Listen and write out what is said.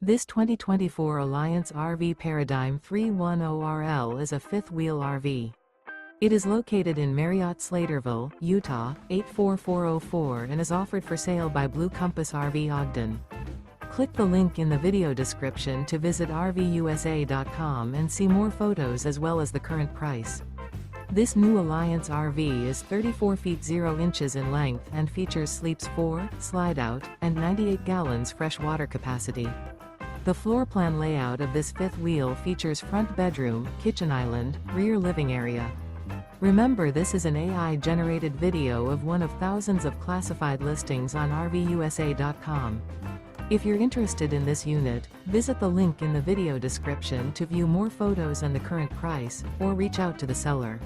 This 2024 Alliance RV Paradigm 310RL is a fifth-wheel RV. It is located in Marriott-Slaterville, Utah, 84404 and is offered for sale by Blue Compass RV Ogden. Click the link in the video description to visit RVUSA.com and see more photos as well as the current price. This new Alliance RV is 34 feet 0 inches in length and features sleeps 4, slide-out, and 98 gallons fresh water capacity. The floor plan layout of this fifth wheel features front bedroom, kitchen island, rear living area. Remember, this is an AI-generated video of one of thousands of classified listings on RVUSA.com. If you're interested in this unit, visit the link in the video description to view more photos and the current price, or reach out to the seller.